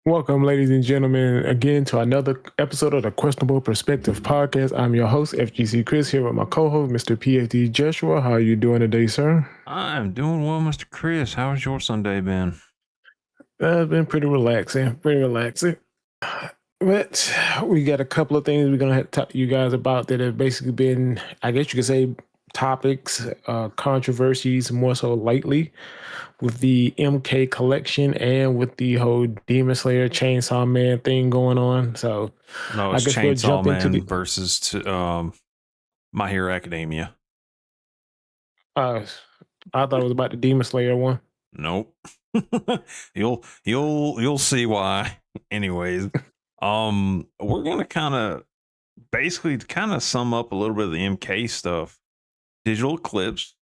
Welcome, ladies and gentlemen, again to another episode of the Questionable Perspective Podcast. I'm your host, FGC Chris, here with my co-host, Mr. phdjeshua. How are you doing today, sir? I'm doing well, Mr. Chris. How's your Sunday been? It's been pretty relaxing, But we got a couple of things we're gonna have to talk to you guys about that have basically been, I guess you could say, topics, controversies more so lately with the MK collection and with the whole Demon Slayer Chainsaw Man thing going on. So No, I it's guess we'll Chainsaw jump into Man the versus My Hero Academia. I thought it was about the Demon Slayer one. Nope. you'll see why. Anyways, we're gonna kind of sum up a little bit of the MK stuff. Digital Eclipse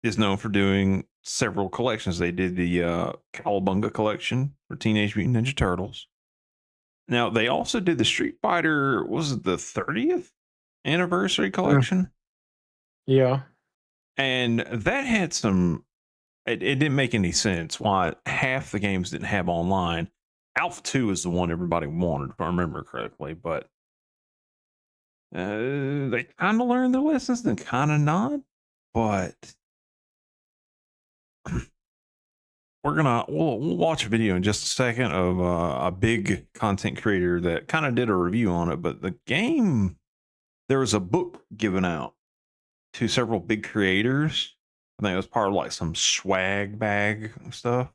is known for doing several collections. They did the Cowabunga collection for Teenage Mutant Ninja Turtles. Now they also did the Street Fighter, was it the 30th anniversary collection? Yeah. And that had it didn't make any sense why half the games didn't have online. Alpha 2 is the one everybody wanted, if I remember correctly, but they kind of learned their lessons and kind of not. But we'll watch a video in just a second of a big content creator that kind of did a review on it. But the game, there was a book given out to several big creators. I think it was part of like some swag bag stuff,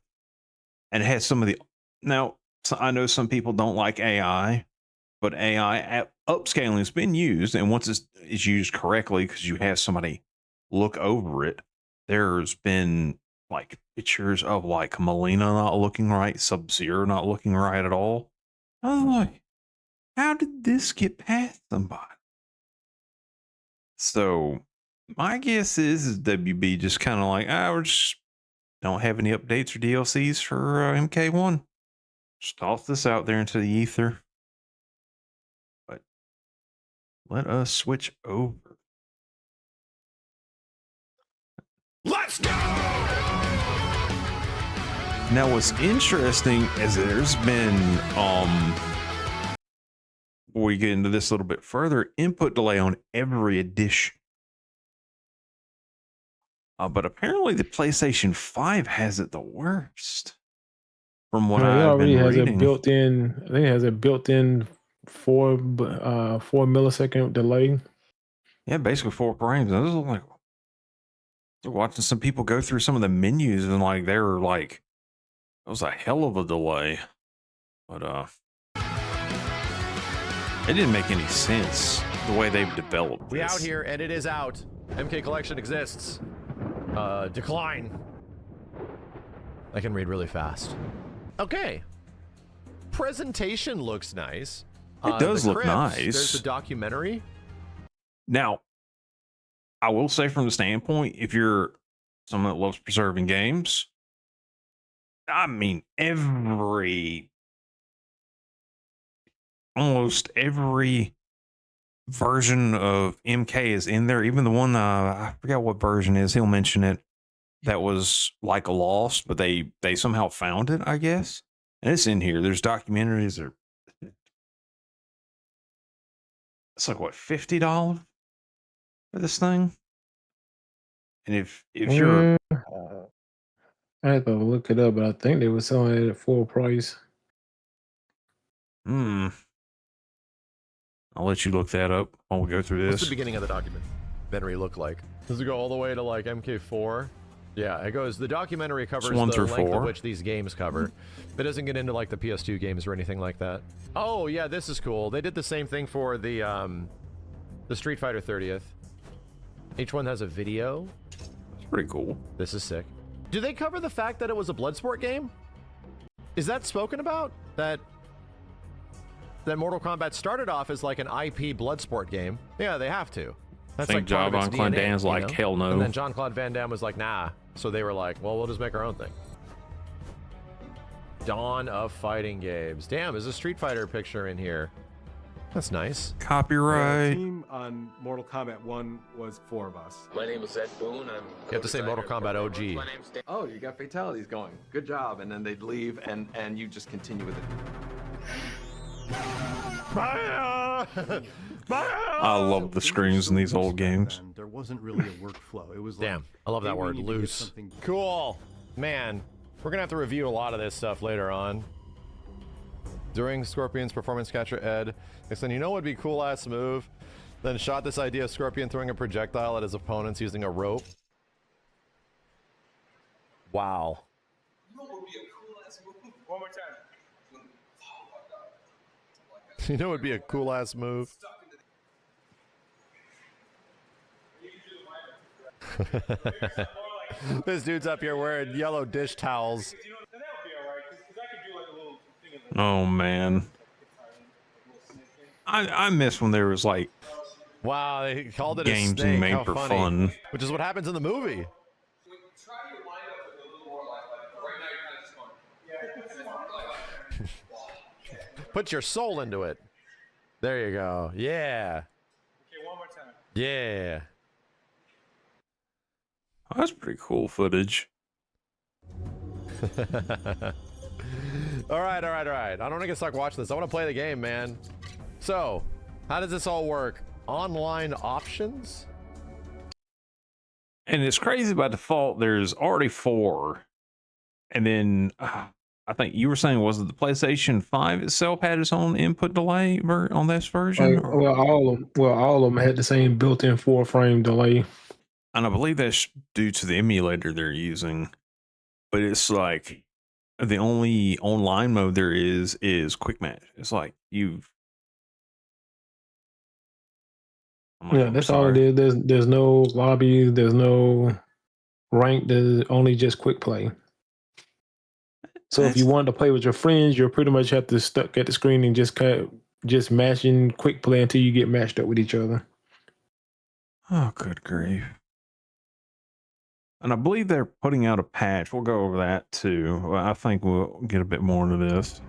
and it had some of the. Now, I know some people don't like AI, but AI upscaling has been used, and once it's used correctly, because you have somebody look over it, there's been like pictures of like Melina not looking right, Sub-Zero not looking right at all. I was like, how did this get past somebody? So my guess is WB just kind of like, we just don't have any updates or DLCs for MK1. Just toss this out there into the ether. But let us switch over. Let's go! Now, what's interesting is there's been, before we get into this a little bit further, input delay on every edition. But apparently the PlayStation 5 has it the worst. From what I've been reading. I think it has a built-in 4 millisecond delay. Yeah, basically 4 frames. I was like, watching some people go through some of the menus and like they were like, it was a hell of a delay. But it didn't make any sense the way they've developed this. We out here and it is out. MK Collection exists. Decline. I can read really fast. Okay. Presentation looks nice. It does look nice. There's the documentary. Now, I will say from the standpoint, if you're someone that loves preserving games, I mean, almost every version of MK is in there. Even the one, I forgot what version is, he'll mention it, that was like a lost, but they somehow found it, I guess. And it's in here. There's documentaries. It's like, what, $50 for this thing? And if you're... I had to look it up, but I think they were selling it at full price. I'll let you look that up while we go through this. What's the beginning of the documentary look like? Does it go all the way to like MK4? Yeah, it goes. The documentary covers the length of which these games cover. It doesn't get into like the PS2 games or anything like that. Oh yeah, this is cool. They did the same thing for the Street Fighter 30th. Each one has a video. It's pretty cool. This is sick. Do they cover the fact that it was a Bloodsport game? Is that spoken about? That Mortal Kombat started off as like an IP Bloodsport game? Yeah, they have to. That's I think like Jean-Claude Van Damme's like, hell no. And then Jean-Claude Van Damme was like, nah. So they were like, well, we'll just make our own thing. Dawn of fighting games. Damn, there's a Street Fighter picture in here. That's nice. Copyright. The team on Mortal Kombat 1 was 4 of us. My name is Ed Boone. I'm You have to say Mortal Kombat OG. My name's Dan. Oh, you got fatalities going. Good job. And then they'd leave, and you just continue with it. I love the screens in these old games. There wasn't really a workflow. It was like, Damn, I love that hey, we word, need to get loose. something- Cool. Man, we're gonna have to review a lot of this stuff later on. During Scorpion's performance capture, Ed explained, you know what would be a cool ass move? Then shot this idea of Scorpion throwing a projectile at his opponents using a rope. Wow. One more time. You know what would be a cool ass move? This dude's up here wearing yellow dish towels. Oh man, I miss when there was like Wow, they called it games a snake. made How for funny. fun. Which is what happens in the movie. Put your soul into it. There you go. Yeah. Okay, one more time. Yeah. Oh, that's pretty cool footage. All right. I don't want to get stuck watching this. I want to play the game, man. So, how does this all work? Online options? And it's crazy by default. There's already 4, and then I think you were saying, was it the PlayStation 5 itself had its own input delay on this version? Well, all of them had the same built-in 4-frame delay. And I believe that's due to the emulator they're using. But it's like the only online mode there is quick match. It's like Yeah, that's all it is. There's no lobby, there's no rank, there's only just quick play. So if you want to play with your friends, you'll pretty much have to stuck at the screen and just mashing quick play until you get matched up with each other. Oh, good grief. And I believe they're putting out a patch. We'll go over that too. Well, I think we'll get a bit more into this.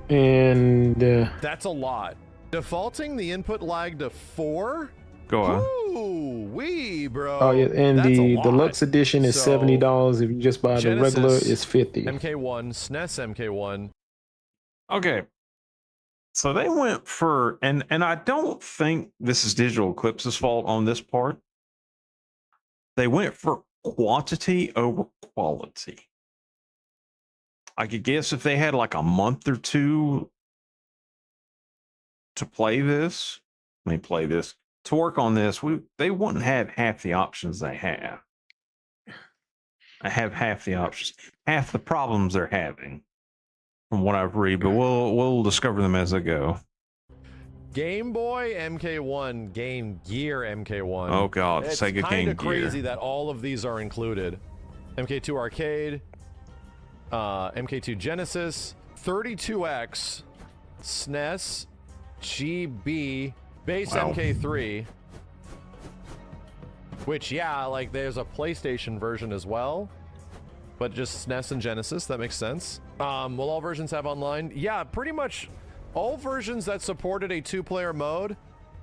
And That's a lot. Defaulting the input lag to 4? Go on. Ooh, wee, bro. oh yeah, and That's a the lot. deluxe edition is So, $70. If you just buy the regular, Genesis, it's $50. MK1, SNES MK1. Okay. So they went for, and I don't think this is Digital Eclipse's fault on this part. They went for quantity over quality. I could guess if they had like a month or two to to work on this, they wouldn't have half the options they have. I have half the options, half the problems they're having from what I've read, but we'll discover them as they go. Game Boy MK1, Game Gear MK1. Oh god, It's Sega Game kind Gear. of crazy that all of these are included. MK2 Arcade, MK2 Genesis, 32X, SNES, GB, base Wow. MK3. Which, yeah, like there's a PlayStation version as well, but just SNES and Genesis. That makes sense. Will all versions have online? Yeah, pretty much all versions that supported a 2-player mode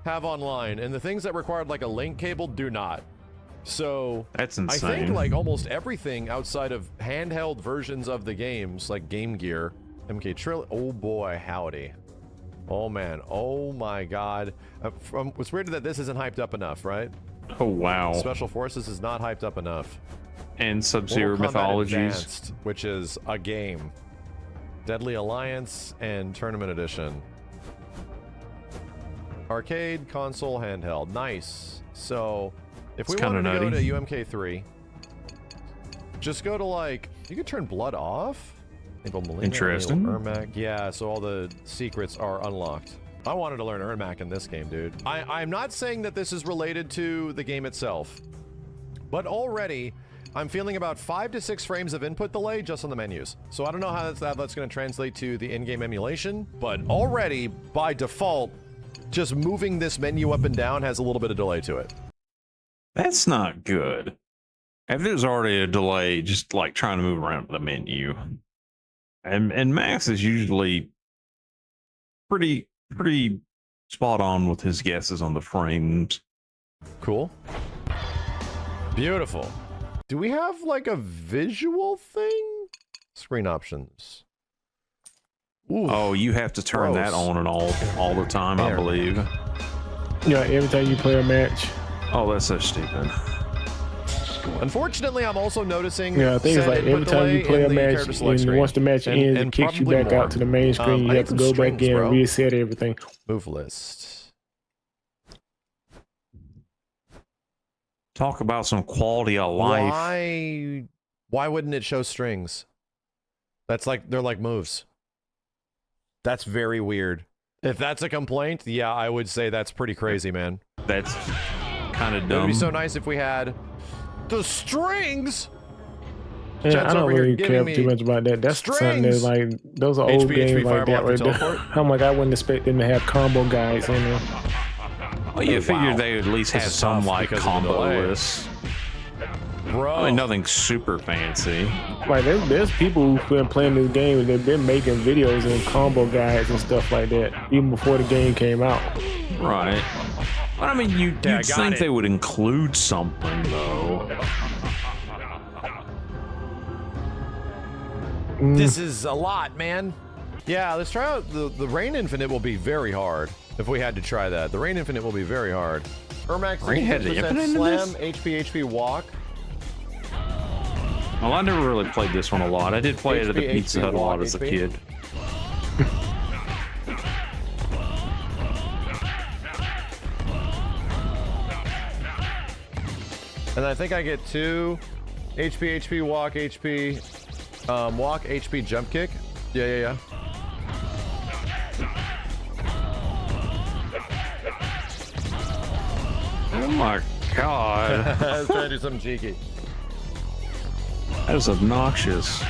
have online, and the things that required like a link cable do not. So That's I insane. think like almost everything outside of handheld versions of the games, like Game Gear, MK Trill. Oh boy, howdy. Oh man, oh my god. It's weird that this isn't hyped up enough, right? Oh wow. Special Forces is not hyped up enough. And Sub-Zero Mortal Kombat Mythologies. Advanced, which is a game. Deadly Alliance and Tournament Edition. Arcade, console, handheld. Nice. So, if we It's kinda wanted to go nutty. to UMK3, just go to like, you could turn blood off. Enable Millennium, Interesting. enable Ermac. Yeah, so all the secrets are unlocked. I wanted to learn Ermac in this game, dude. I'm not saying that this is related to the game itself, but already I'm feeling about 5 to 6 frames of input delay just on the menus. So I don't know how that's going to translate to the in-game emulation, but already by default, just moving this menu up and down has a little bit of delay to it. That's not good. If there's already a delay, just like trying to move around the menu. And Max is usually pretty spot on with his guesses on the frames. Cool. Beautiful. Do we have like a visual thing? Screen options. Ooh. Oh, you have to turn that on and off all the time, I believe. Yeah, every time you play a match. Oh, that's so stupid. Unfortunately, I'm also noticing. Yeah, I think it's like every time you play a match, and once the match ends, it kicks you back out to the main screen. You have to go back in and reset everything. Move list. Talk about some quality of life. Why wouldn't it show strings? That's like, they're like moves. That's very weird. If that's a complaint, yeah, I would say that's pretty crazy, man. That's kind of dumb. It would be so nice if we had the strings. Yeah, I don't really care too much about that. That's something that's like, those are old games like that right there. I'm like, I wouldn't expect them to have combo guides in there. Well, you figured they would at least have some like combo lists. Bro. I mean, nothing super fancy. Like, there's people who've been playing this game and they've been making videos and combo guides and stuff like that, even before the game came out. Right. But I mean, you'd think they would include something, though. This is a lot, man. Yeah, let's try out the Rain Infinite will be very hard if we had to try that. The Rain Infinite will be very hard. Ermax 60% slam, HP walk. Well, I never really played this one a lot. I did play it at the Pizza Hut a lot as a kid. And I think I get 2 HP, walk, HP, walk, HP, jump kick. Yeah. Oh my god. Let's try to do something cheeky. That is obnoxious.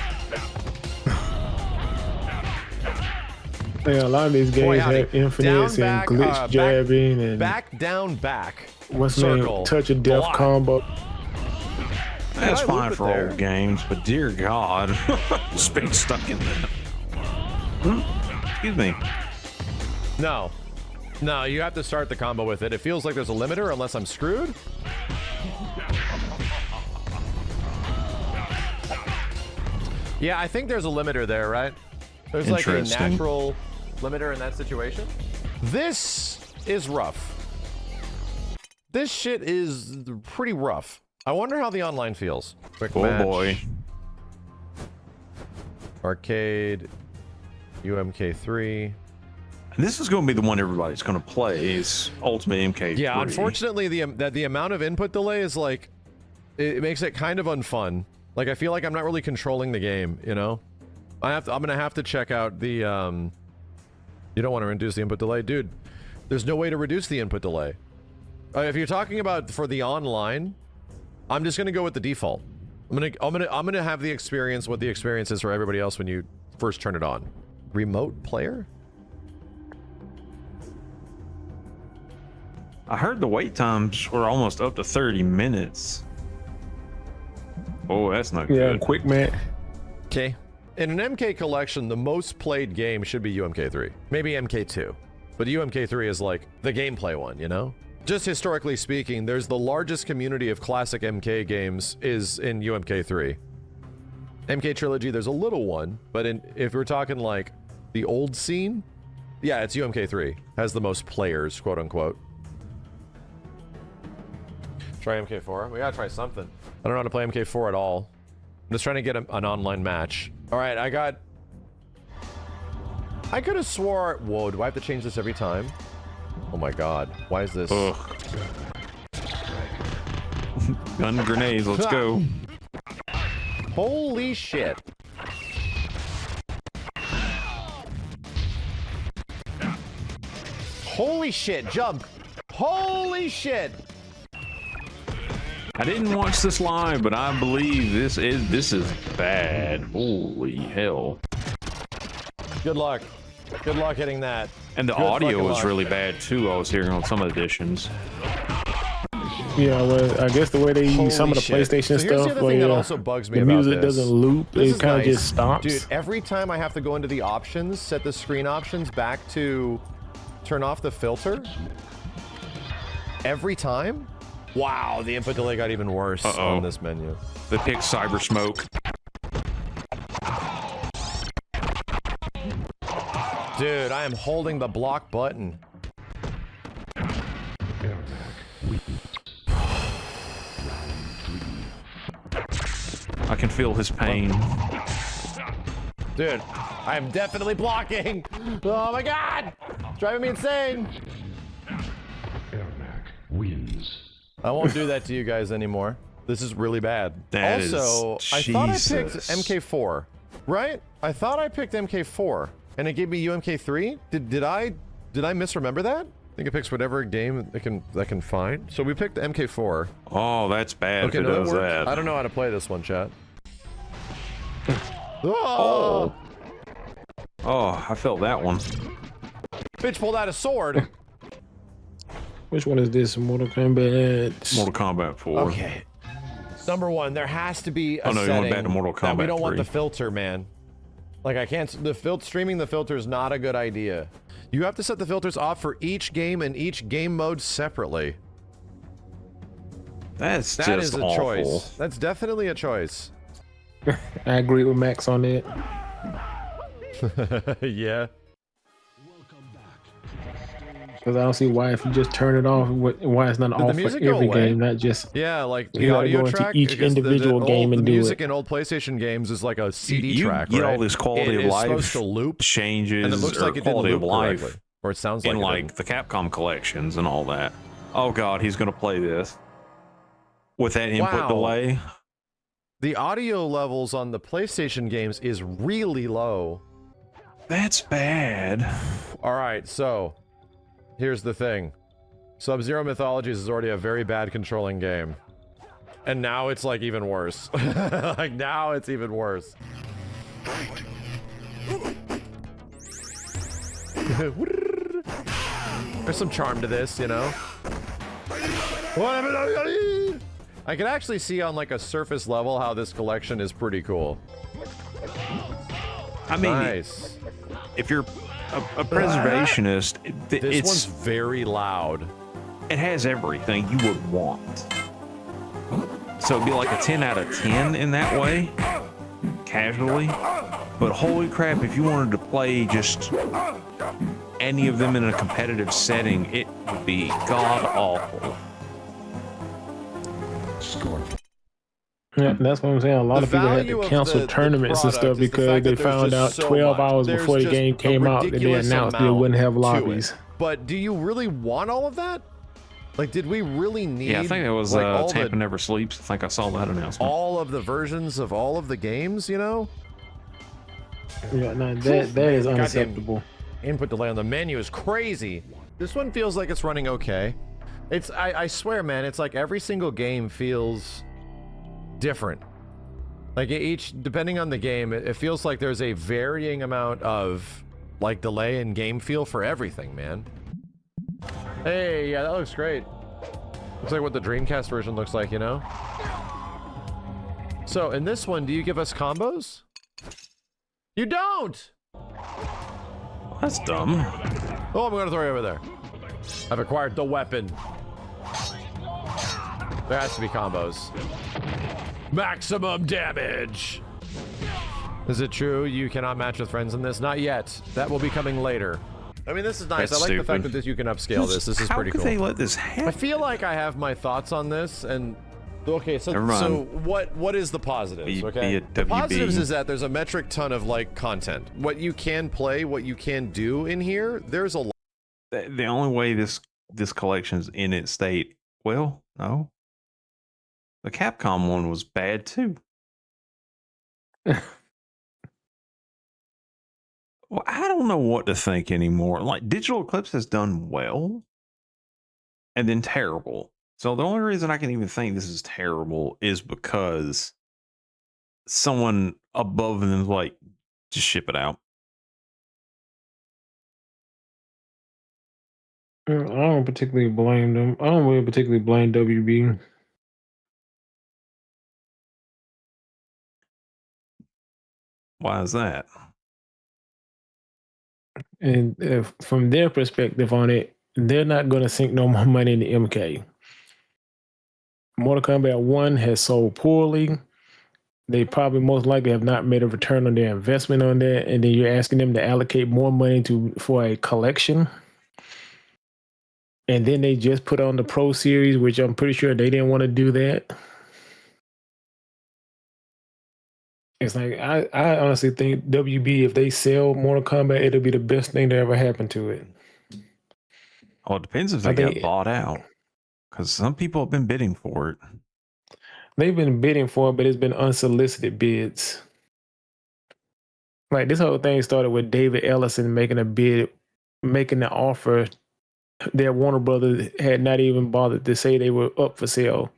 Yeah, a lot of these games have infinites and glitch jabbing and back, down, back. What's name? Touch of death combo. That's fine for old games, but dear God, just being stuck in that. Excuse me. No, you have to start the combo with it. It feels like there's a limiter unless I'm screwed. Yeah, I think there's a limiter there, right? There's like a natural limiter in that situation. This is rough. This shit is pretty rough. I wonder how the online feels. Quick match. Boy. Arcade. UMK3. This is going to be the one everybody's going to play. Is Ultimate MK3. Yeah, unfortunately, the amount of input delay is like, it makes it kind of unfun. Like, I feel like I'm not really controlling the game, you know? I'm gonna have to check out the, you don't want to reduce the input delay? Dude, there's no way to reduce the input delay. If you're talking about for the online, I'm just gonna go with the default. I'm gonna have the experience, what the experience is for everybody else when you first turn it on. Remote player? I heard the wait times were almost up to 30 minutes. Oh, that's not good. Yeah, quick match. Okay. In an MK collection, the most played game should be UMK3. Maybe MK2. But UMK3 is like the gameplay one, you know? Just historically speaking, there's the largest community of classic MK games is in UMK3. MK Trilogy, there's a little one, but if we're talking like the old scene, yeah, it's UMK3. Has the most players, quote unquote. Try MK4. We gotta try something. I don't know how to play MK4 at all. I'm just trying to get an online match. All right, I could have swore... Whoa, do I have to change this every time? Oh my god. Why is this... Ugh. Gun grenades, let's go. Holy shit. Holy shit, jump. Holy shit. I didn't watch this live, but I believe this is bad. Holy hell. Good luck. Good luck hitting that. And the audio was really bad too, I was hearing on some editions. Yeah, well, I guess the way they use some of the PlayStation stuff, the thing that also bugs me the about music doesn't loop, it kind of just stops. Dude, every time I have to go into the options, set the screen options back to turn off the filter every time? Wow, the input delay got even worse on this menu. They picked Cyber Smoke. Dude, I am holding the block button. I can feel his pain. Dude, I am definitely blocking. Oh my god! It's driving me insane. I won't do that to you guys anymore. This is really bad. That also, is, I thought I picked Jesus. MK4, right? I thought I picked MK4, and it gave me UMK3. Did I misremember that? I think it picks whatever game that can find. So we picked MK4. Oh, that's bad Okay, if it no, does that worked. that. I don't know how to play this one, chat. Oh. Oh, I felt that one. Bitch pulled out a sword. Which one is this? Mortal Kombat. Mortal Kombat 4. Okay. Number one, there has to be a Oh, no, you setting went back to Mortal that we Kombat don't want 3. the filter, man. Like I can't. Streaming the filter is not a good idea. You have to set the filters off for each game and each game mode separately. That That just is a awful. choice. That's definitely a choice. I agree with Max on that. Yeah. Because I don't see why if you just turn it off, why it's not the off for music go every away? game, not just. Yeah, like You the gotta audio go into track. each because individual game and the do music it. in old PlayStation games is like a CD You track, get right? all this quality It of is life supposed to loop, changes and it looks or like it didn't quality loop of life correctly, or it sounds like in it like didn't. the Capcom collections and all that. Oh god, he's gonna play this with that input Wow. delay. The audio levels on the PlayStation games is really low. That's bad. All right, so here's the thing. Sub-Zero Mythologies is already a very bad controlling game. And now it's like even worse. Like now it's even worse. There's some charm to this, you know? I can actually see on like a surface level how this collection is pretty cool. I mean, Nice. if you're a preservationist, This one's very loud. it has everything you would want. So it'd be like a 10 out of 10 in that way, casually. But holy crap, if you wanted to play just any of them in a competitive setting, it would be god awful. Yeah, that's what I'm saying. A lot The of people had value to of cancel the tournaments and product stuff is the because fact they that there's found just out so 12 much. hours There's before the just game a came out that they ridiculous announced they amount wouldn't have to lobbies. it. But do you really want all of that? Like, did we really need? Yeah, I think it was like, all Tampa the, Never Sleeps. I think I saw that announcement. all of the versions of all of the games. You know, Yeah, no, that is Goddamn. unacceptable. input delay on the menu is crazy. This one feels like it's running okay. It's I swear, man, it's like every single game feels different. Like each, depending on the game, it feels like there's a varying amount of like delay and game feel for everything, man. Hey, yeah, that looks great. Looks like what the Dreamcast version looks like, you know? So, in this one, do you give us combos? You don't! That's dumb. Oh, I'm gonna throw you over there. I've acquired the weapon. There has to be combos. Maximum damage! Is it true you cannot match with friends in this? Not yet. That will be coming later. I mean, this is nice. That's I like the fact stupid. that you can upscale this. This is How pretty could cool. they let this I happen? feel like I have my thoughts on this, and okay, so Everyone. what is the positives? Be Okay, it the WB. positives is that there's a metric ton of like content. What you can play, what you can do in here. There's a lot. The only way this collection's in its state, well, no. The Capcom one was bad too. Well, I don't know what to think anymore. Like Digital Eclipse has done well and then terrible. So the only reason I can even think this is terrible is because someone above them is like, just ship it out. I don't particularly blame them. I don't really particularly blame WB. Why is that? And from their perspective on it, they're not going to sink no more money into MK. Mortal Kombat 1 has sold poorly. They probably most likely have not made a return on their investment on that. And then you're asking them to allocate more money for a collection. And then they just put on the Pro Series, which I'm pretty sure they didn't want to do that. It's like, I honestly think WB, if they sell Mortal Kombat, it'll be the best thing that ever happened to it. Well, it depends if they get bought out, because some people have been bidding for it. They've been bidding for it, but it's been unsolicited bids. Like, this whole thing started with David Ellison making a bid, making the offer that Warner Brothers had not even bothered to say they were up for sale.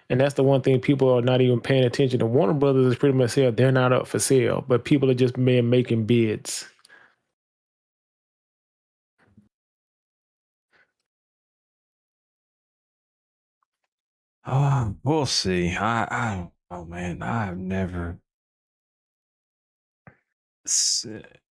And that's the one thing people are not even paying attention to. Warner Brothers is pretty much said they're not up for sale, but people are just making bids. Oh, we'll see. Oh man, I've never.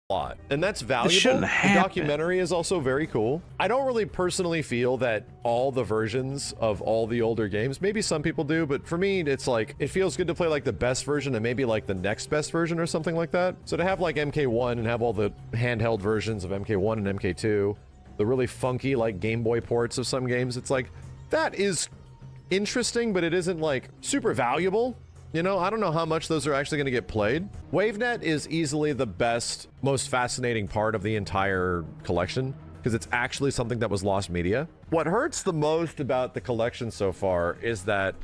Lot. And that's valuable. The documentary is also very cool. I don't really personally feel that all the versions of all the older games, maybe some people do, but for me, it's like, it feels good to play like the best version and maybe like the next best version or something like that. So to have like MK1 and have all the handheld versions of MK1 and MK2, the really funky like Game Boy ports of some games, it's like, that is interesting, but it isn't like super valuable. You know, I don't know how much those are actually going to get played. WaveNet is easily the best, most fascinating part of the entire collection because it's actually something that was lost media. What hurts the most about the collection so far is that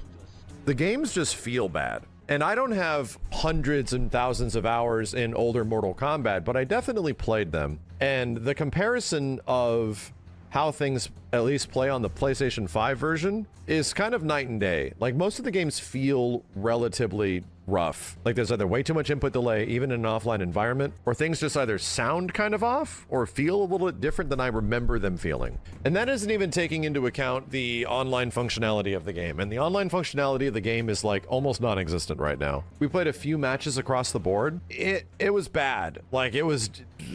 the games just feel bad. And I don't have hundreds and thousands of hours in older Mortal Kombat, but I definitely played them. And the comparison of how things at least play on the PlayStation 5 version is kind of night and day. Like, most of the games feel relatively rough. Like, there's either way too much input delay, even in an offline environment, or things just either sound kind of off or feel a little bit different than I remember them feeling. And that isn't even taking into account the online functionality of the game. And the online functionality of the game is like almost non-existent right now. We played a few matches across the board. It was bad. Like, it was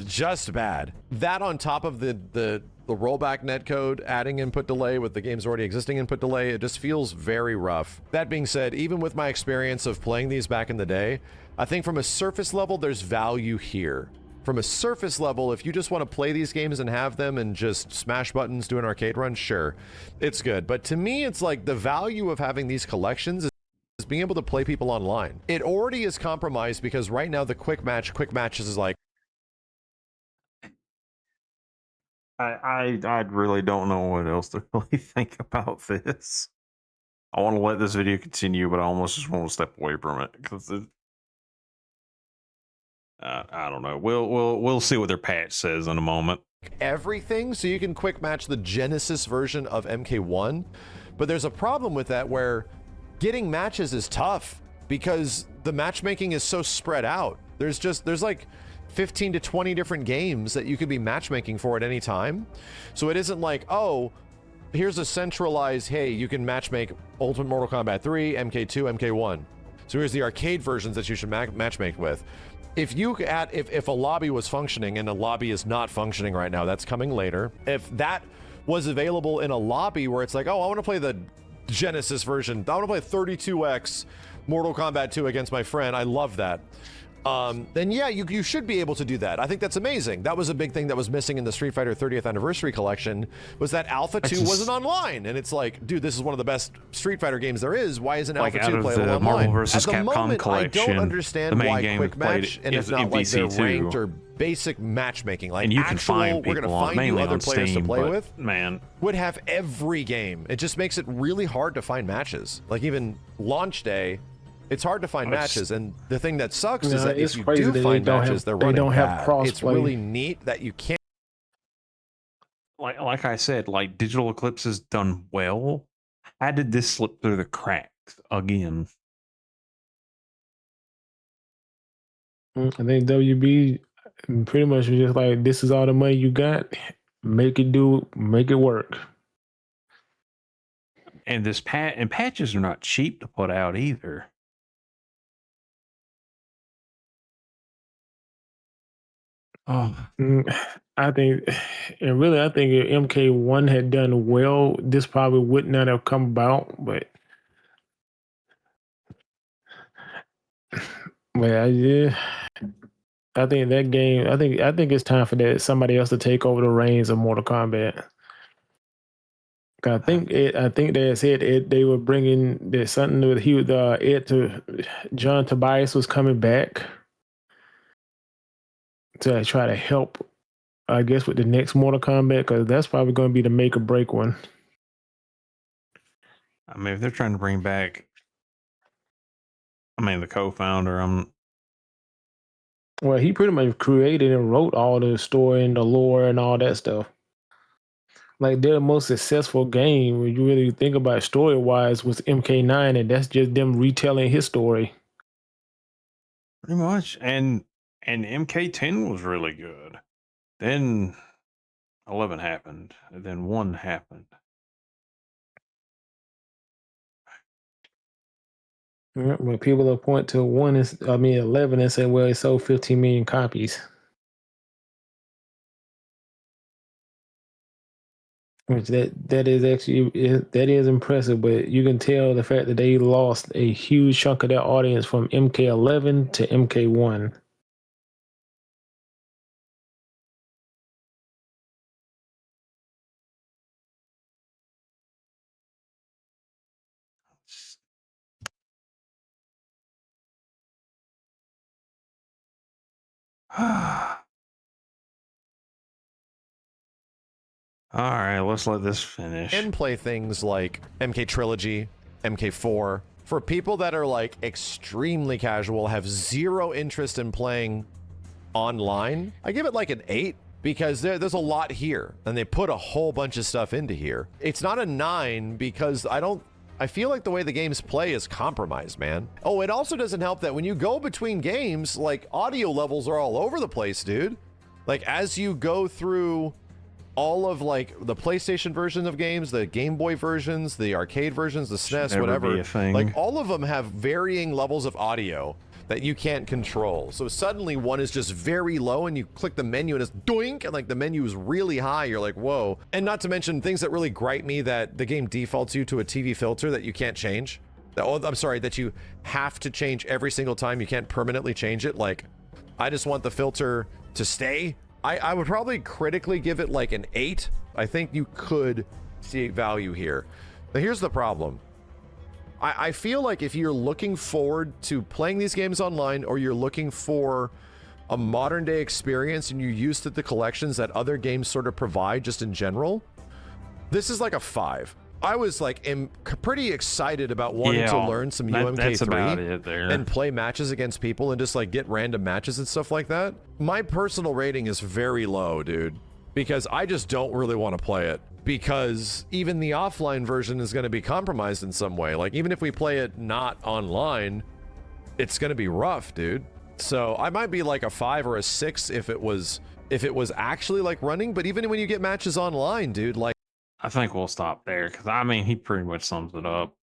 just bad. That on top of the rollback netcode adding input delay with the game's already existing input delay, it just feels very rough. That being said, even with my experience of playing these back in the day, I think from a surface level, there's value here. From a surface level, if you just want to play these games and have them and just smash buttons, do an arcade run, sure, it's good. But to me, it's like the value of having these collections is being able to play people online. It already is compromised because right now the quick matches is like, I really don't know what else to really think about this. I want to let this video continue, but I almost just want to step away from it because I don't know. We'll see what their patch says in a moment. Everything, so you can quick match the Genesis version of MK1, but there's a problem with that where getting matches is tough because the matchmaking is so spread out. There's like 15 to 20 different games that you could be matchmaking for at any time. So it isn't like, oh, here's a centralized, hey, you can matchmake Ultimate Mortal Kombat 3, MK2, MK1. So here's the arcade versions that you should matchmake with. If a lobby was functioning, and a lobby is not functioning right now, that's coming later. If that was available in a lobby where it's like, oh, I want to play the Genesis version, I want to play 32x Mortal Kombat 2 against my friend, I love that. Then yeah, you should be able to do that. I think that's amazing. That was a big thing that was missing in the Street Fighter 30th Anniversary Collection, was that Alpha 2 wasn't online. And it's like, dude, this is one of the best Street Fighter games there is. Why isn't Alpha 2 playable online? Marvel vs. At the Capcom moment, Collection, I don't understand why quick match, and it's not like they're ranked or basic matchmaking. Like, and you can find we're going to find you other players to play with. Man, would have every game. It just makes it really hard to find matches. Like, even launch day, it's hard to find matches, and the thing that sucks is that if you do find matches, they're running bad. It's really neat that you can't. Like I said, like Digital Eclipse has done well. How did this slip through the cracks again? I think WB pretty much was just like, this is all the money you got, make it work. And patches are not cheap to put out either. Oh, I think, and really, I think if MK1 had done well, this probably would not have come about. But yeah, I think that game. I think it's time for that somebody else to take over the reins of Mortal Kombat. I think they said they were bringing there's something with John Tobias was coming back to try to help, I guess, with the next Mortal Kombat, because that's probably going to be the make or break one. I mean, if they're trying to bring back, the co-founder, Well, he pretty much created and wrote all the story and the lore and all that stuff. Like their most successful game, when you really think about it story-wise, was MK9, and that's just them retelling his story. pretty much. And MK10 was really good. Then 11 happened, and then 1 happened. When people will point to 11 and say, well, it sold 15 million copies. Which that is actually that is impressive, but you can tell the fact that they lost a huge chunk of their audience from MK11 to MK1. All right, let's let this finish. And play things like MK Trilogy, MK4. For people that are like extremely casual, have zero interest in playing online, I give it like an 8 because there's a lot here and they put a whole bunch of stuff into here. It's not a 9 because I feel like the way the games play is compromised, man. Oh, it also doesn't help that when you go between games, like audio levels are all over the place, dude. Like as you go through all of like the PlayStation version of games, the Game Boy versions, the arcade versions, the SNES, whatever, like all of them have varying levels of audio that you can't control. So suddenly one is just very low and you click the menu and it's doink, and like the menu is really high. You're like, whoa. And not to mention things that really gripe me, that the game defaults you to a TV filter that you can't change. That you have to change every single time. You can't permanently change it. Like, I just want the filter to stay. I would probably critically give it like an 8. I think you could see value here. But here's the problem. I feel like if you're looking forward to playing these games online, or you're looking for a modern day experience and you're used to the collections that other games sort of provide just in general, this is like a 5. I was like pretty excited about wanting to learn some UMK3 and play matches against people and just like get random matches and stuff like that. My personal rating is very low, dude, because I just don't really want to play it, because even the offline version is going to be compromised in some way. Like even if we play it not online, it's going to be rough, dude. So I might be like a 5 or a 6 if it was actually like running. But even when you get matches online, dude, like, I think we'll stop there, because he pretty much sums it up.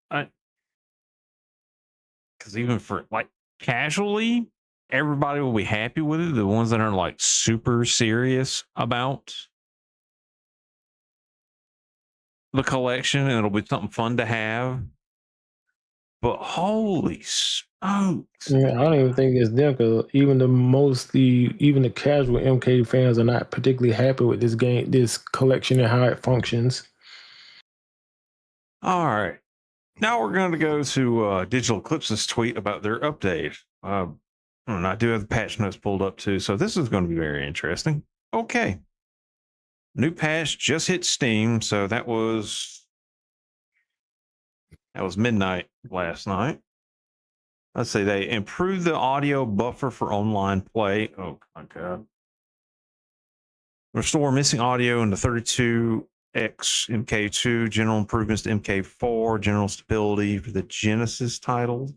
Because even for like casually, everybody will be happy with it. The ones that are like super serious about the collection, and it'll be something fun to have. But holy smokes! Yeah, I don't even think it's them, because even the casual MK fans are not particularly happy with this collection and how it functions. All right, now we're going to go to Digital Eclipse's tweet about their update. I do have the patch notes pulled up too, so this is going to be very interesting. Okay, new patch just hit Steam, so that was midnight last night. Let's see, they improved the audio buffer for online play. Oh my god. Restore missing audio in the 32X MK2, general improvements to MK4, general stability for the Genesis title.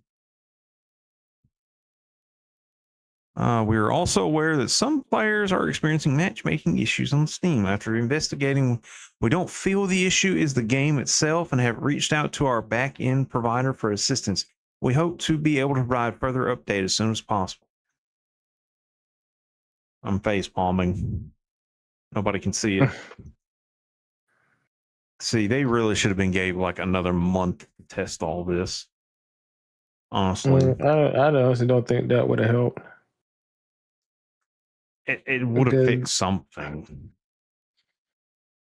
We are also aware that some players are experiencing matchmaking issues on Steam. After investigating, we don't feel the issue is the game itself and have reached out to our back-end provider for assistance. We hope to be able to provide further update as soon as possible. I'm face palming. Nobody can see it. See, they really should have been gave like another month to test all this. Honestly, I honestly don't think that would have helped. it would have fixed something.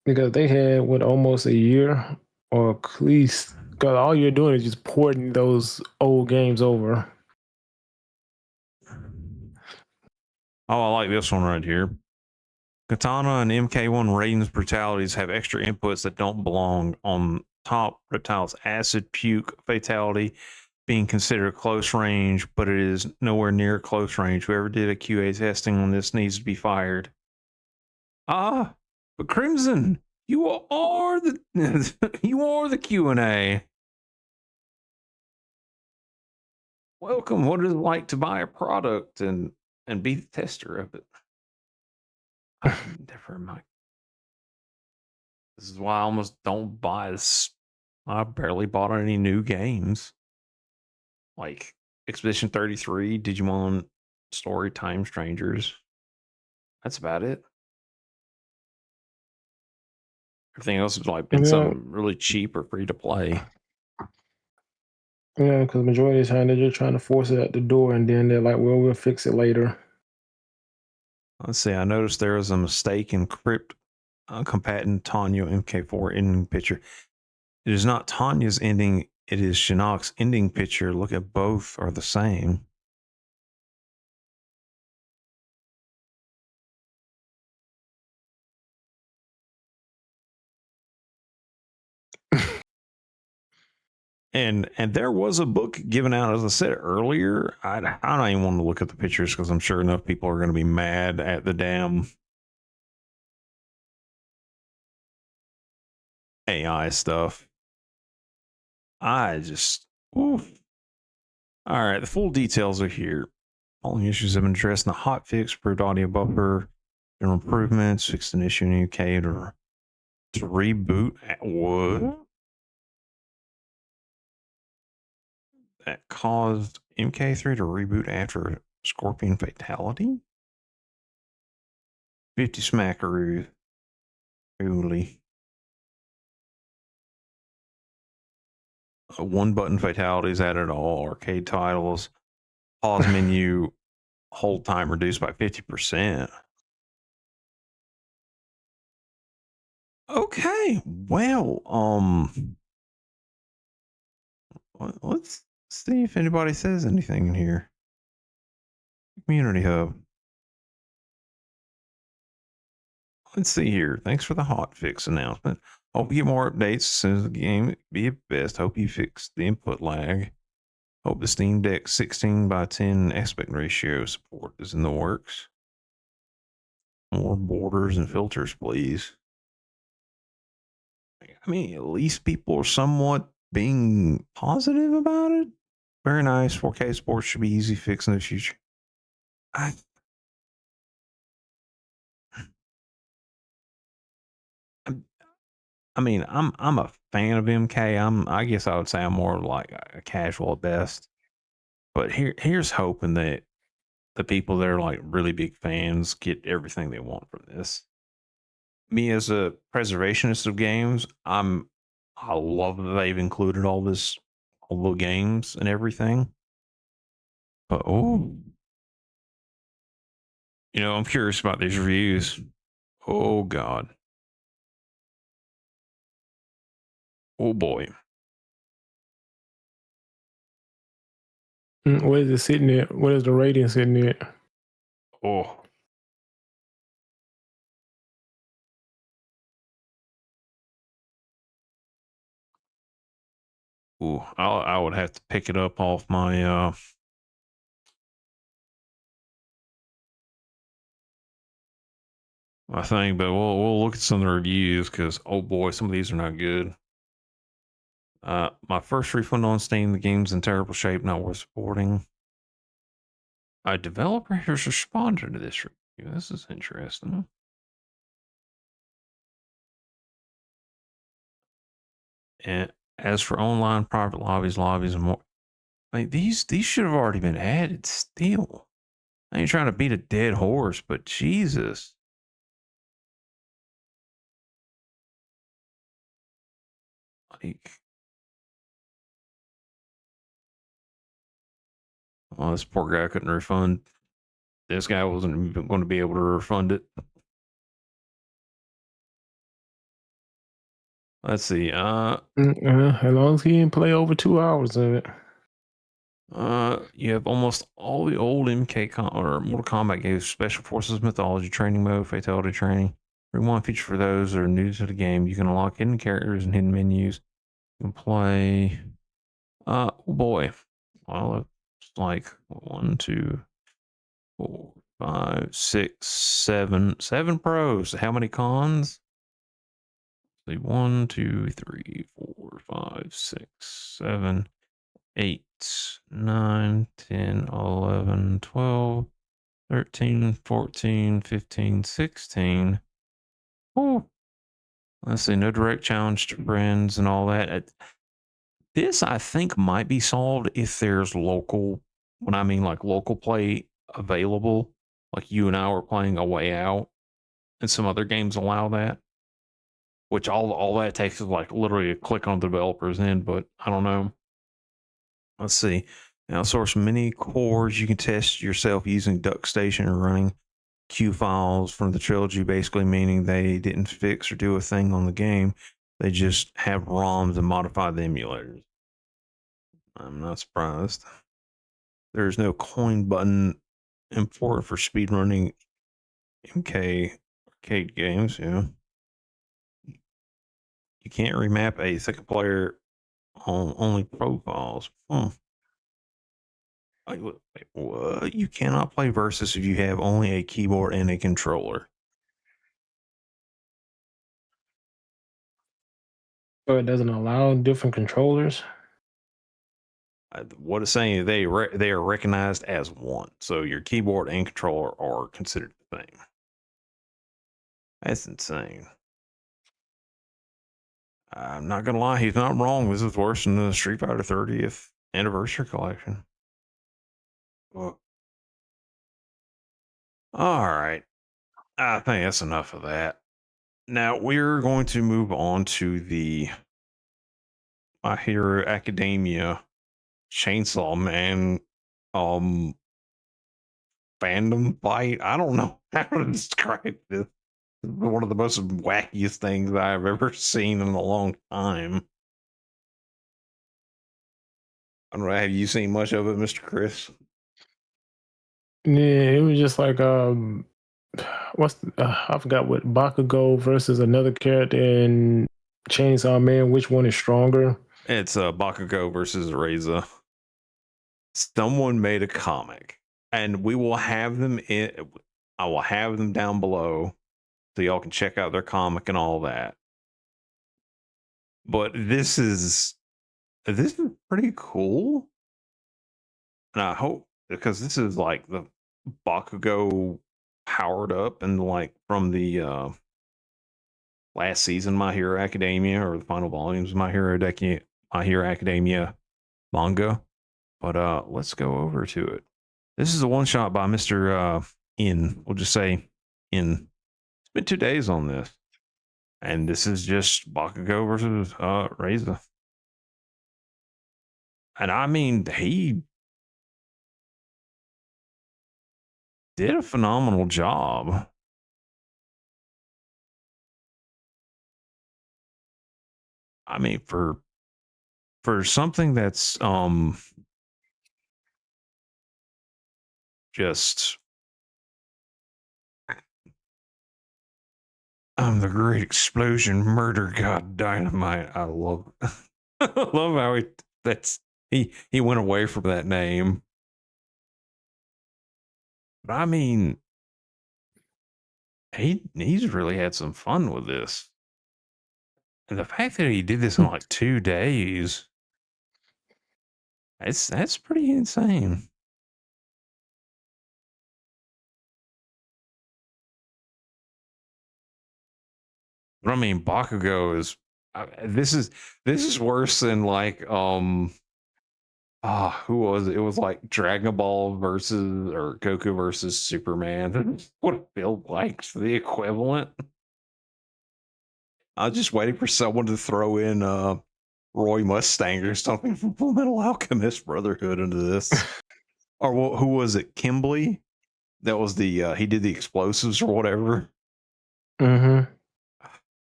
Because they had almost a year, or at least, because all you're doing is just porting those old games over. Oh, I like this one right here. Katana and MK1 Raiden's brutalities have extra inputs that don't belong. On top, Reptile's acid puke fatality being considered close range, but it is nowhere near close range. Whoever did a QA testing on this needs to be fired. Ah, but Crimson, you are the you are the Q&A. Welcome. What is it like to buy a product and be the tester of it? Never mind. This is why I almost don't buy this. I barely bought any new games. Like Expedition 33, Digimon Story Time Strangers. That's about it. Everything else has like been something really cheap or free to play. Yeah, because majority of the time they're just trying to force it at the door, and then they're like, well, we'll fix it later. Let's see, I noticed there was a mistake in Crypt compating Tanya MK4 ending picture. It is not Tanya's ending, it is Shinnok's ending picture. Look at both are the same. And there was a book given out, as I said earlier. I don't even want to look at the pictures because I'm sure enough people are going to be mad at the damn AI stuff. I just, oof. All right, the full details are here. Following issues have been addressed in the hot fix, improved audio buffer, general improvements, fixed an issue in UK to reboot. What? That caused MK3 to reboot after Scorpion fatality? 50 smackaroo. Holy. One button fatalities added all arcade titles. Pause menu hold time reduced by 50%. Okay, well, let's see if anybody says anything in here. Community hub. Let's see here. Thanks for the hot fix announcement. Hope you get more updates as soon as the game be at best. Hope you fix the input lag. Hope the Steam Deck 16:10 aspect ratio support is in the works. More borders and filters, please. I mean, at least people are somewhat being positive about it. Very nice. 4K sports should be easy fix in the future. I mean, I'm a fan of MK. I guess I would say I'm more like a casual at best. But here's hoping that the people that are like really big fans get everything they want from this. Me as a preservationist of games, I love that they've included all the games and everything. But I'm curious about these reviews. Oh God. Oh boy. What is it sitting at? What is the rating sitting at? Oh. Ooh, I would have to pick it up off my my thing, but we'll look at some of the reviews because oh boy, some of these are not good. My first refund on Steam, the game's in terrible shape, not worth supporting. A developer has responded to this review. This is interesting. And as for online private lobbies and more, like these should have already been added still. I ain't trying to beat a dead horse, but Jesus. Like, oh, this poor guy couldn't refund. This guy wasn't even going to be able to refund it. Let's see. As long as he didn't play over 2 hours of it. You have almost all the old or Mortal Kombat games, Special Forces Mythology, Training Mode, Fatality Training. One feature for those that are new to the game. You can unlock hidden characters and hidden menus. You can play. Oh boy. Well, it's like 1, 2, 4, 5, 6, 7. 7 pros. How many cons? 1, 2, 3, 4, 5, 6, 7, 8, 9, 10, 11, 12, 13, 14, 15, 16. Oh, let's see. No direct challenge to friends and all that. This, I think, might be solved if there's local, when I mean like local play available, like you and I were playing A Way Out, and some other games allow that. Which all that takes is like literally a click on the developer's end, but I don't know. Let's see. Now, source many cores you can test yourself using DuckStation or running Q files from the trilogy, basically meaning they didn't fix or do a thing on the game. They just have ROMs and modify the emulators. I'm not surprised. There's no coin button important for speedrunning MK arcade games. Yeah. You can't remap a second player on only profiles. Wait, what? You cannot play Versus if you have only a keyboard and a controller. So it doesn't allow different controllers? What it's saying, they are recognized as one. So your keyboard and controller are considered the same. That's insane. I'm not gonna lie, he's not wrong. This is worse than the Street Fighter 30th anniversary collection. Well, all right, I think that's enough of that. Now we're going to move on to the My Hero Academia Chainsaw Man fandom fight. I don't know how to describe this. One of the most wackiest things I've ever seen in a long time. I don't know. Have you seen much of it, Mr. Chris? Yeah, it was just like I forgot what Bakugo versus another character in Chainsaw Man. Which one is stronger? It's Bakugo versus Reze. Someone made a comic, and we will have them in. I will have them down below, so y'all can check out their comic and all that. But this is pretty cool, and I hope, because this is like the Bakugo powered up and like from the last season My Hero Academia, or the final volumes of My Hero Academia manga. But let's go over to it. This is a one shot by Mr. In. We'll just say In. It's been 2 days on this. And this is just Bakugo versus Reze. And I mean, he did a phenomenal job. I mean, for something that's just the great explosion murder god dynamite. I love I love how he went away from that name. But I mean, he's really had some fun with this. And the fact that he did this in like 2 days, that's pretty insane. But I mean, Bakugo is this is worse than like Who was it? It was like Dragon Ball versus or Goku versus Superman. What it felt like the equivalent. I was just waiting for someone to throw in Roy Mustang or something from Full Metal Alchemist Brotherhood into this. Or who was it? Kimberly? That was the he did the explosives or whatever. Mm-hmm.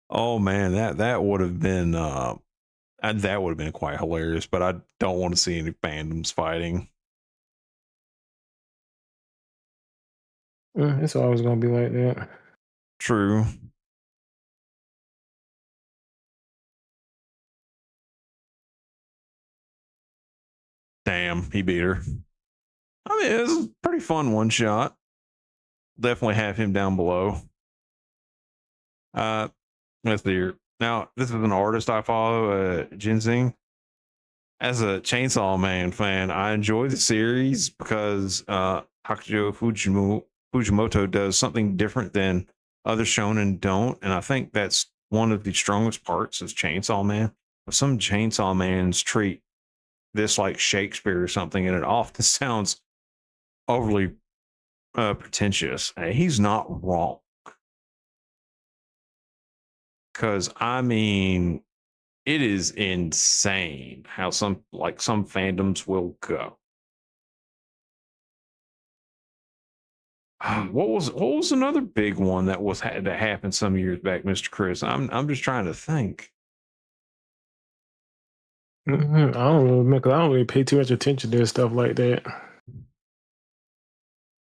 Oh man, that would have been that would have been quite hilarious, but I don't want to see any fandoms fighting. It's always gonna be like that. True. Damn, he beat her. I mean, it was a pretty fun one shot. Definitely have him down below. Let's see here. Now, this is an artist I follow, Ginseng. As a Chainsaw Man fan, I enjoy the series because Hakujo Fujimoto does something different than other shonen don't, and I think that's one of the strongest parts of Chainsaw Man. Some Chainsaw Mans treat this like Shakespeare or something, and it often sounds overly pretentious. He's not wrong, because I mean, it is insane how some fandoms will go. What was another big one that that happened some years back, Mr. Chris? I'm just trying to think. I don't know, because I don't really pay too much attention to stuff like that.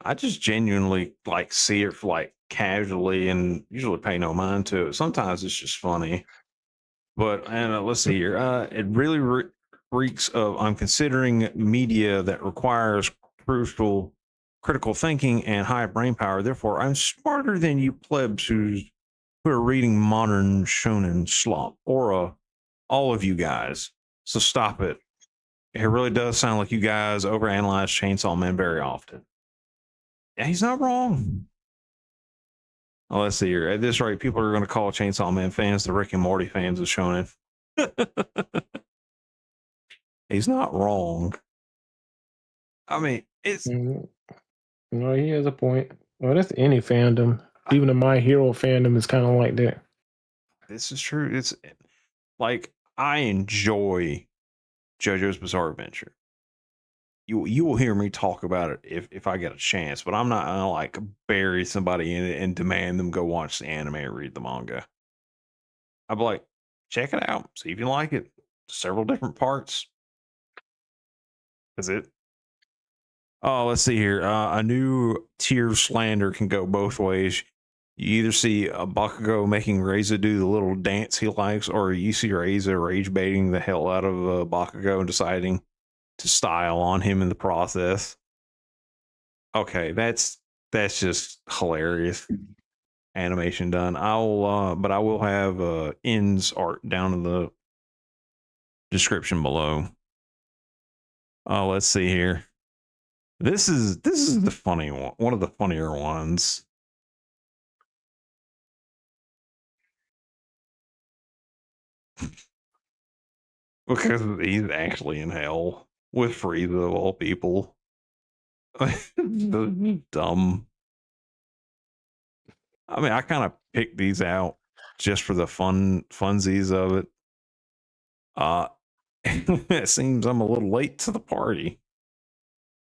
I just genuinely like see it like casually and usually pay no mind to it. Sometimes it's just funny. But let's see here. It really reeks of I'm considering media that requires critical thinking and high brain power. Therefore, I'm smarter than you plebs who are reading modern shonen slop, or all of you guys. So stop it. It really does sound like you guys overanalyze Chainsaw Man very often. Yeah, he's not wrong. Oh, let's see here. At this rate, people are going to call Chainsaw Man fans the Rick and Morty fans of shonen. He's not wrong. I mean, it's No, he has a point. Well, that's any fandom. Even the My Hero fandom is kind of like that. This is true. It's like I enjoy JoJo's Bizarre Adventure. You will hear me talk about it if I get a chance, but I'm not gonna like bury somebody in it and demand them go watch the anime or read the manga. I'll be like, check it out, see if you like it. Several different parts. Is it? Oh, let's see here. A new tier slander can go both ways. You either see Bakugo making Reze do the little dance he likes, or you see Reze rage baiting the hell out of Bakugo and deciding to style on him in the process. Okay, that's just hilarious. Animation done. But I will have ends art down in the description below. Let's see here. This is the funny one of the funnier ones. Because he's actually in hell with Frieza of all people. Dumb. I mean, I kind of picked these out just for the funsies of it. It seems I'm a little late to the party.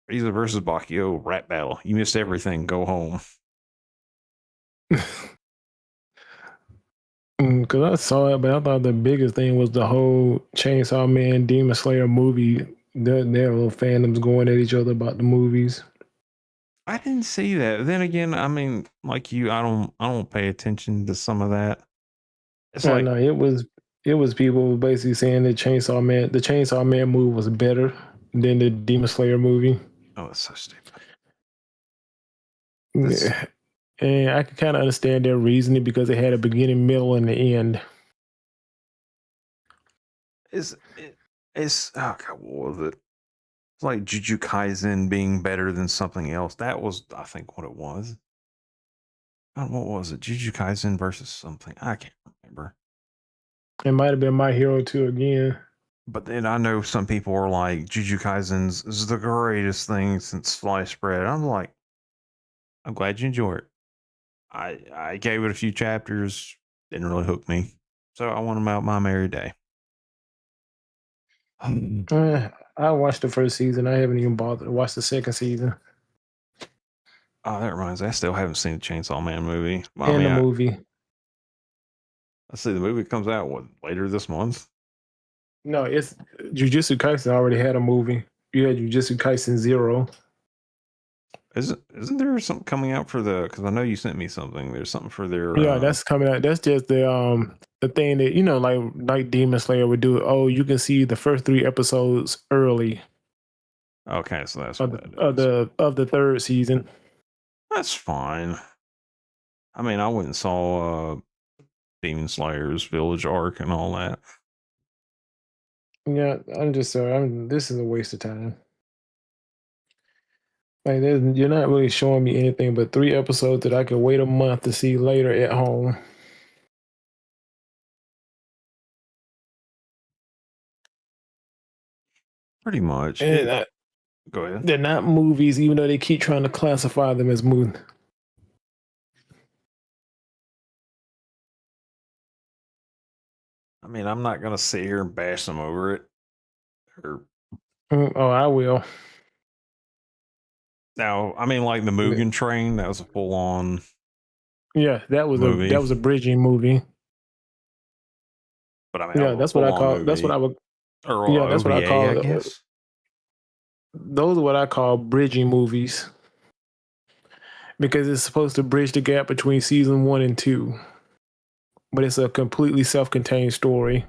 Frieza versus Bakugo rap battle. You missed everything. Go home. Because I saw it, but I thought the biggest thing was the whole Chainsaw Man Demon Slayer movie. Their little fandoms going at each other about the movies. I didn't see that. Then again, I mean, like you, I don't pay attention to some of that. It's like, no, it was people basically saying that the Chainsaw Man movie was better than the Demon Slayer movie. oh, it's so stupid. Yeah. And I can kind of understand their reasoning because it had a beginning, middle, and the end. It's oh God, what was it? It's like Jujutsu Kaisen being better than something else. That was, I think, what it was. God, what was it? Jujutsu Kaisen versus something. I can't remember. It might have been My Hero 2 again. But then I know some people are like, Jujutsu Kaisen's is the greatest thing since sliced bread. I'm like, I'm glad you enjoy it. I gave it a few chapters, didn't really hook me. So I want them out my merry day. I watched the first season. I haven't even bothered to watch the second season. Oh, that reminds me. I still haven't seen the Chainsaw Man movie. Well, And the movie. I see the movie comes out later this month. No, it's Jujutsu Kaisen already had a movie. You had Jujutsu Kaisen 0. Isn't there something coming out for because I know you sent me something. There's something for their Yeah, that's coming out. That's just the thing that like Demon Slayer would do. Oh, you can see the first 3 episodes early. Okay, so that's of what the, that is. of the 3rd season. That's fine. I mean, I went and saw Demon Slayer's Village Arc and all that. Yeah, I'm just sorry. This is a waste of time. Like, you're not really showing me anything but 3 episodes that I could wait a month to see later at home. Pretty much. And go ahead. They're not movies, even though they keep trying to classify them as movies. I mean, I'm not gonna sit here and bash them over it. Oh, I will. Now, I mean, like the Mugen Train, that was a full on. Yeah, that was movie. That was a bridging movie. But I mean, yeah, that's what I call. Movie. That's what I would. Or yeah, that's OVA, what I call. I guess. Those are what I call bridging movies, because it's supposed to bridge the gap between season 1 and 2, but it's a completely self-contained story.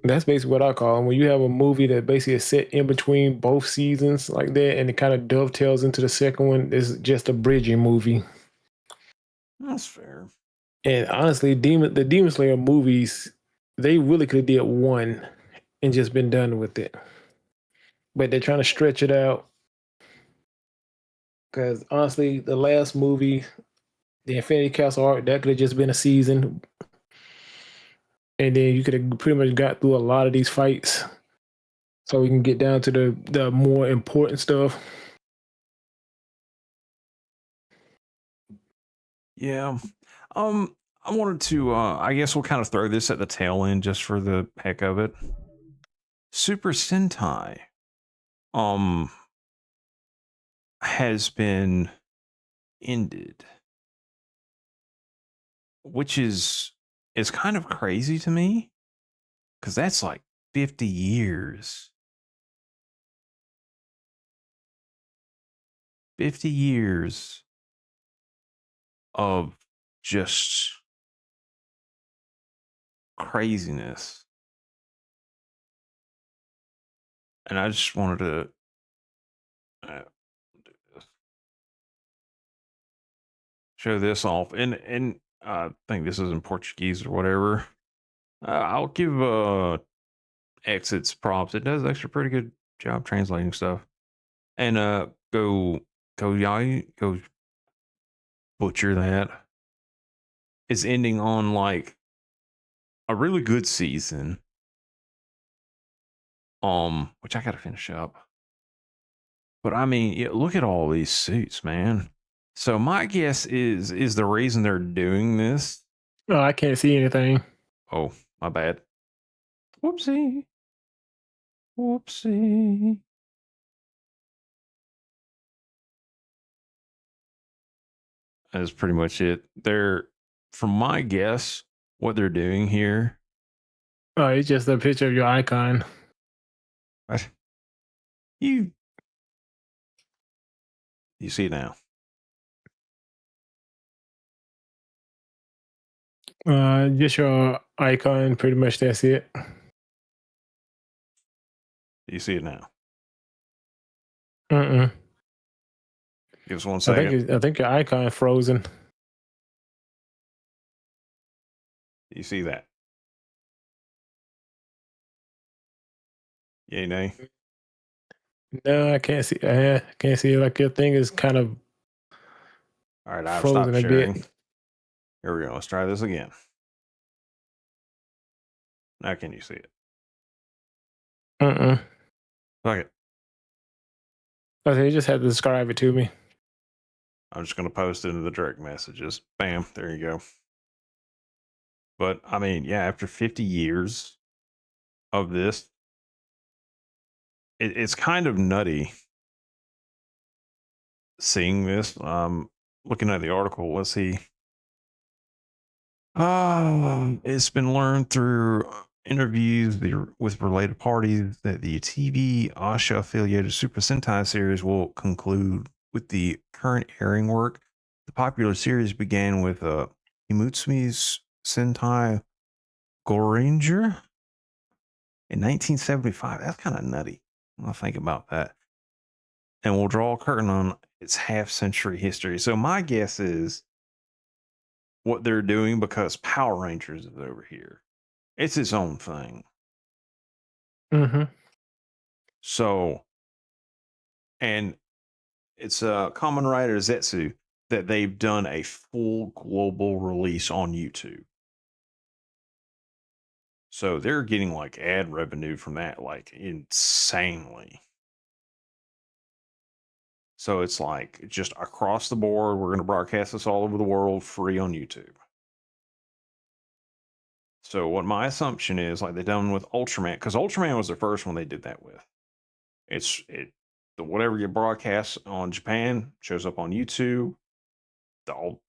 That's basically what I call them. When you have a movie that basically is set in between both seasons like that, and it kind of dovetails into the second one, it's just a bridging movie. That's fair. And honestly, the Demon Slayer movies, they really could have did one and just been done with it. But they're trying to stretch it out. Because honestly, the last movie, the Infinity Castle arc, that could have just been a season. And then you could have pretty much got through a lot of these fights. So we can get down to the more important stuff. Yeah. I wanted to I guess we'll kind of throw this at the tail end just for the heck of it. Super Sentai has been ended, which is kind of crazy to me, because that's like 50 years. 50 years of just craziness. And I just wanted to do this. Show this off. And I think this is in Portuguese or whatever. I'll give Exits props. It does actually a pretty good job translating stuff. And go butcher that. It's ending on like a really good season. Which I gotta finish up. But I mean, yeah, look at all these suits, man. So my guess is the reason they're doing this. Oh, I can't see anything. Oh, my bad. Whoopsie. Whoopsie. That's pretty much it. From my guess, what they're doing here. Oh, it's just a picture of your icon. What? You see now. Just your icon, pretty much that's it. You see it now. Mm-mm. Give us 1 second. I think your icon is frozen. You see that? Yay, nay? No, I can't see. I can't see. Like your thing is kind of all right. I've frozen stopped a sharing. bit. Here we go. Let's try this again. Now can you see it? Mm-mm. Fuck it. Okay, you just had to describe it to me. I'm just going to post it into the direct messages. Bam. There you go. But I mean, yeah, after 50 years of this, it's kind of nutty seeing this. Looking at the article, let's see. It's been learned through interviews with related parties that the TV Asha affiliated Super Sentai series will conclude with the current airing work. The popular series began with Himutsumi's Sentai Goranger in 1975. That's kind of nutty when I think about that. And we'll draw a curtain on its half-century history. So my guess is what they're doing, because Power Rangers is over here. It's its own thing. Mm-hmm. So, and it's Kamen Rider Zetsu that they've done a full global release on YouTube. So they're getting like ad revenue from that, like insanely. So it's like just across the board, we're going to broadcast this all over the world free on YouTube. So what my assumption is, like they done with Ultraman, because Ultraman was the first one they did that with. Whatever you broadcast on Japan shows up on YouTube. All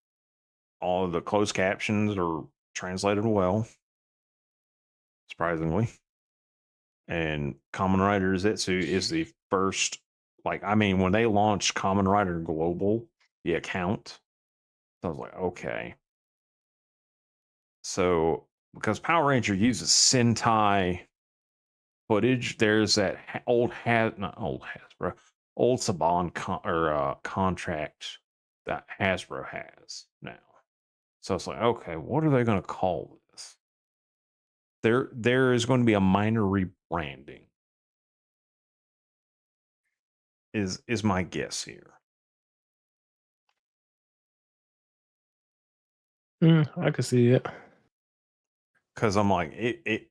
of the closed captions are translated well, surprisingly. And Kamen Rider Zetsu is the first, like, I mean, when they launched Kamen Rider Global, the account, I was like, okay. So, because Power Ranger uses Sentai footage, there's that old Saban contract that Hasbro has now. So it's like, okay, what are they going to call this? There is going to be a minor rebranding. Is my guess here. I can see it. Because I'm like, the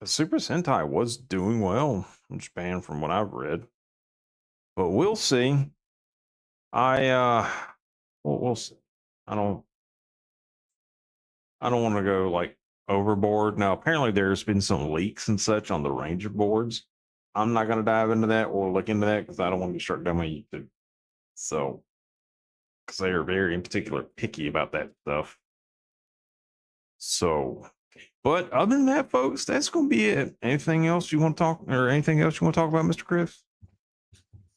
Super Sentai was doing well in Japan from what I've read. But we'll see. We'll see. I don't want to go like overboard. Now, apparently there's been some leaks and such on the Ranger boards. I'm not going to dive into that or look into that because I don't want to be struck down my YouTube. So, because they are very in particular picky about that stuff. So, but other than that, folks, that's going to be it. Anything else you want to talk about, Mr. Chris?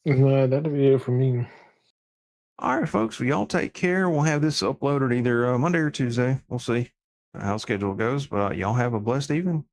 No, that'll be it for me. All right, folks. Well, y'all take care. We'll have this uploaded either Monday or Tuesday. We'll see how the schedule goes. But y'all have a blessed evening.